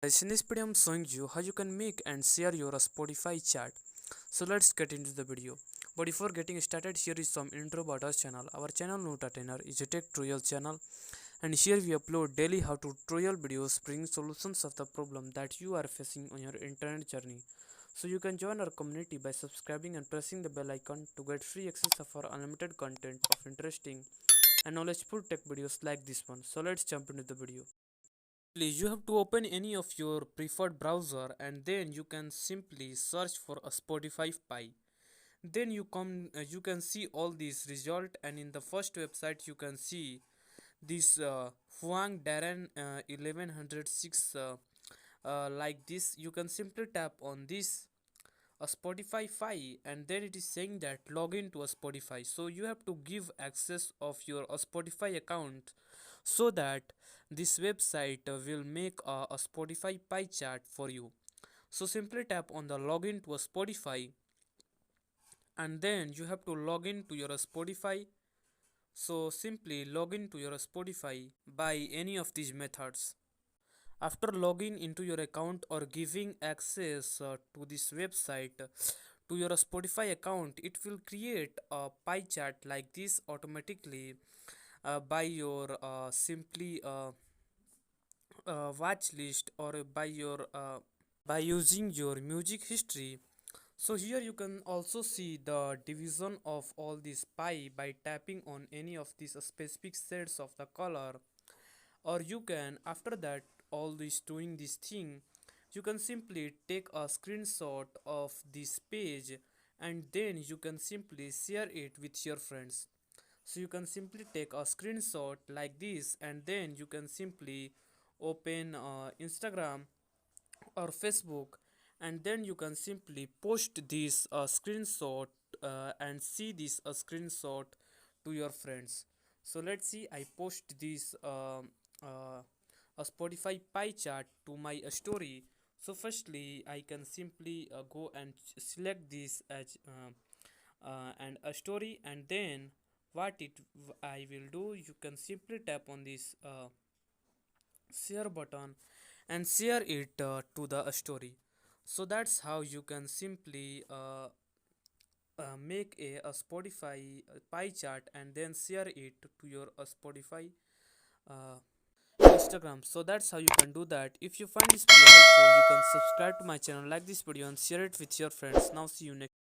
Guys, in this video I'm showing you how you can make and share your Spotify chart. So let's get into the video. But before getting started, here is some intro about our channel. Our channel Noteartener is a tech tutorial channel, and here we upload daily how to tutorial videos bring solutions of the problem that you are facing on your internet journey. So you can join our community by subscribing and pressing the bell icon to get free access of our unlimited content of interesting and knowledgeable tech videos like this one. So let's jump into the video. Please, you have to open any of your preferred browser and then you can simply search for a Spotify Pi. Then you can see all these result, and in the first website you can see this Huang Darren 1106 like this. You can simply tap on this a Spotify file, and then it is saying that login to a Spotify. So you have to give access of your Spotify account so that this website will make a Spotify pie chart for you. So simply tap on the login to a Spotify, and then you have to log in to your Spotify. So simply log in to your Spotify by any of these methods. After logging into your account or giving access to this website to your Spotify account, it will create a pie chart like this automatically by your simply watch list, or by using your music history. So here you can also see the division of all this pie by tapping on any of these specific shades of the color, or you can, after that all this doing this thing, you can simply take a screenshot of this page, and then you can simply share it with your friends. So you can simply take a screenshot like this, and then you can simply open Instagram or Facebook, and then you can simply post this screenshot and see this screenshot to your friends. So let's see, I post this a Spotify pie chart to my story. So firstly I can simply go and select this as and a story, and then I will do, you can simply tap on this share button and share it to the story. So that's how you can simply make a Spotify pie chart and then share it to your Spotify uh, Instagram. So that's how you can do that. If you find this video helpful, you can subscribe to my channel, like this video, and share it with your friends. Now see you next.